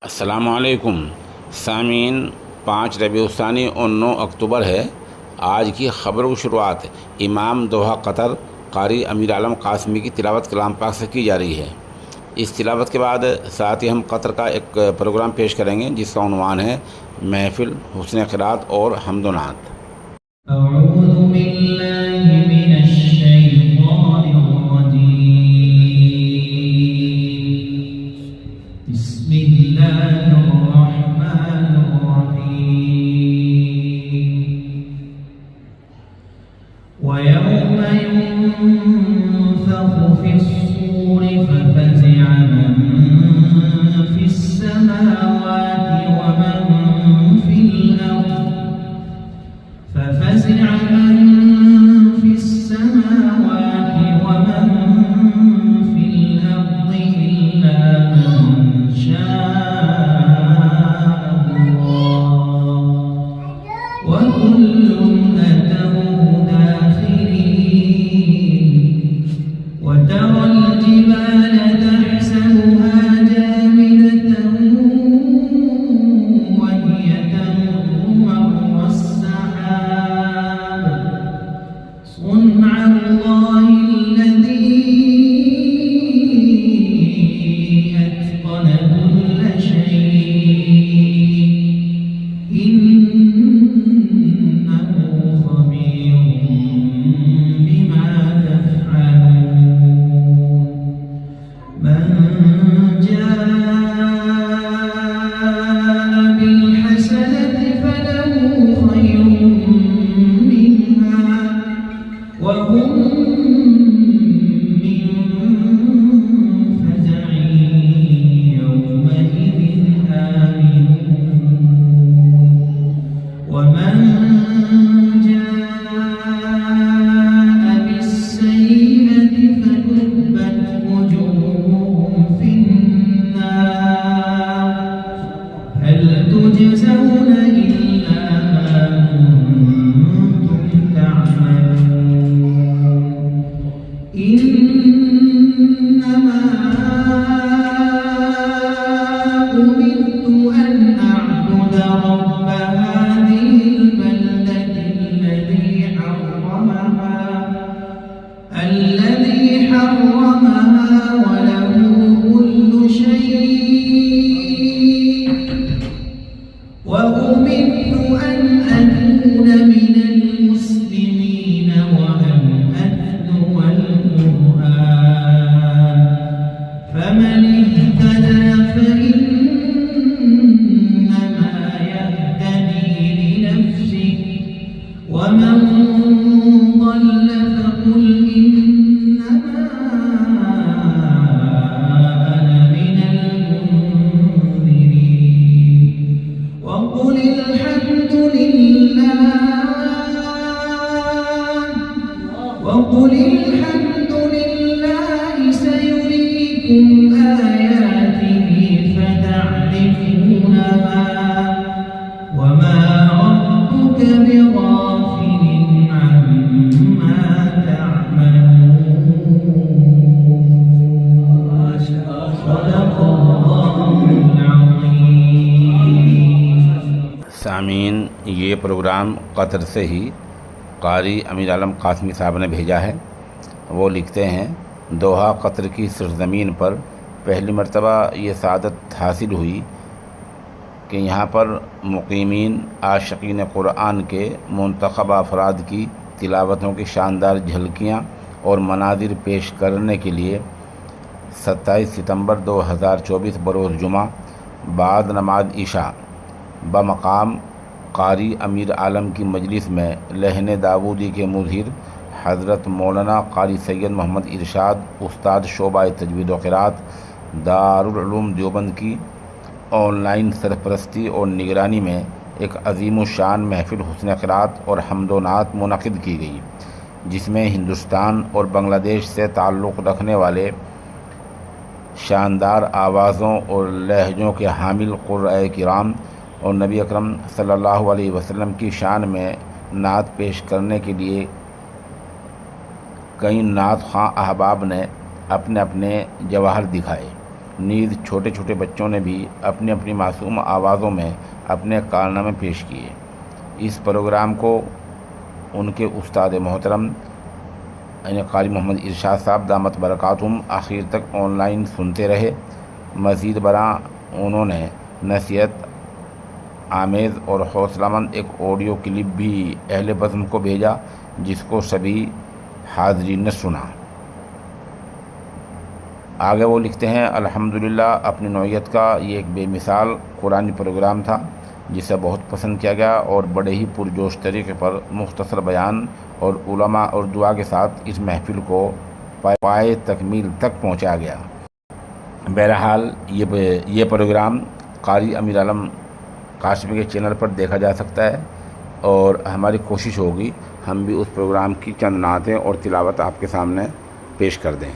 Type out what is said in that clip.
अस्सलामुअलैकुम सामीन। 5 रबीउस्सानी और 9 अक्टूबर है। आज की ख़बरों की शुरुआत इमाम दोहा कतर कारी अमीर आलम कासमी की तिलावत कलाम पाक से की जा रही है। इस तिलावत के बाद साथ ही हम कतर का एक प्रोग्राम पेश करेंगे जिसका उन्वान है महफिल हुस्न क़िरात और हम्दो-नात। ويوم ينفخ في الصور ففزع من في السماوات ومن في الأرض ففزع من في السماوات ومن في الأرض إلا من شاء الله وكل وترى الجبال تحسبها جامدة وهي تمر مر السحاب صنع الله الذي أتقن كل شيء إنه خبير بما تفعلون. من جاء بالحسنة فله خير منها وهم من فزع يومئذ آمنون. ومن جاء بالسيئة فكبت وجوههم في النار هل تجزون إلا ما كنتم تعملون. إنما أمرت أن أعبد رب هذه البلدة الذي حرمها وله كل شيء وأمرت أن أكون من المسلمين وأن أتلو القرآن فمن اهتدى فإنما يهتدي لنفسه ومن ضل فقل إنما أنا من المنذرين. وقل الحمد لله سيريكم آياته فتعرفونها وما ربك بغافل عما تعملون. صدق الله العظيم. सामीन, ये प्रोग्राम कतर से ही कारी अमीर आलम कासमी साहब ने भेजा है। वो लिखते हैं, दोहा कतर की सरज़मीन पर पहली मर्तबा ये सादत हासिल हुई कि यहाँ पर मुक़ीमीन आशिक़ीन क़ुरआन के मुंतखब अफराद की तिलावतों की शानदार झलकियाँ और मनाजिर पेश करने के लिए 27 सितंबर 2024 बरोज़ जुमा बाद नमाज इशा बमकाम कारी अमीर आलम की मजलिस में लहन दाऊदी के मुज़हिर हज़रत मौलाना कारी सैयद मोहम्मद इरशाद उस्ताद शोबा तजवीद व क़िरात दारुल उलूम देवबंद की ऑनलाइन सरपरस्ती और निगरानी में एक अज़ीमुश्शान महफिल हुस्न क़िरात और हम्दो-नात मुनक़िद की गई, जिसमें हिंदुस्तान और बांग्लादेश से ताल्लुक़ रखने वाले शानदार आवाज़ों और लहजों के हामिल क़ुर्राए किराम और नबी अकरम सल्लल्लाहु अलैहि वसल्लम की शान में नात पेश करने के लिए कई नात ख़्वां अहबाब ने अपने अपने जवाहर दिखाए। نیز چھوٹے چھوٹے بچوں نے بھی اپنی اپنی معصوم آوازوں میں اپنے کارنامے پیش کیے۔ اس پروگرام کو ان کے استاد محترم یعنی قاری محمد ارشاد صاحب دامت برکاتہم آخر تک آن لائن سنتے رہے۔ مزید برآں انہوں نے نصیحت آمیز اور حوصلہ مند ایک آڈیو کلپ بھی اہل بزم کو بھیجا، جس کو سبھی حاضرین نے سنا۔ آگے وہ لکھتے ہیں، الحمدللہ اپنی نوعیت کا یہ ایک بے مثال قرآنی پروگرام تھا جسے بہت پسند کیا گیا اور بڑے ہی پرجوش طریقے پر مختصر بیان اور علماء اور دعا کے ساتھ اس محفل کو پائے تکمیل تک پہنچایا گیا۔ بہرحال یہ پروگرام قاری امیر عالم قاسمی کے چینل پر دیکھا جا سکتا ہے، اور ہماری کوشش ہوگی ہم بھی اس پروگرام کی چند نعتیں اور تلاوت آپ کے سامنے پیش کر دیں۔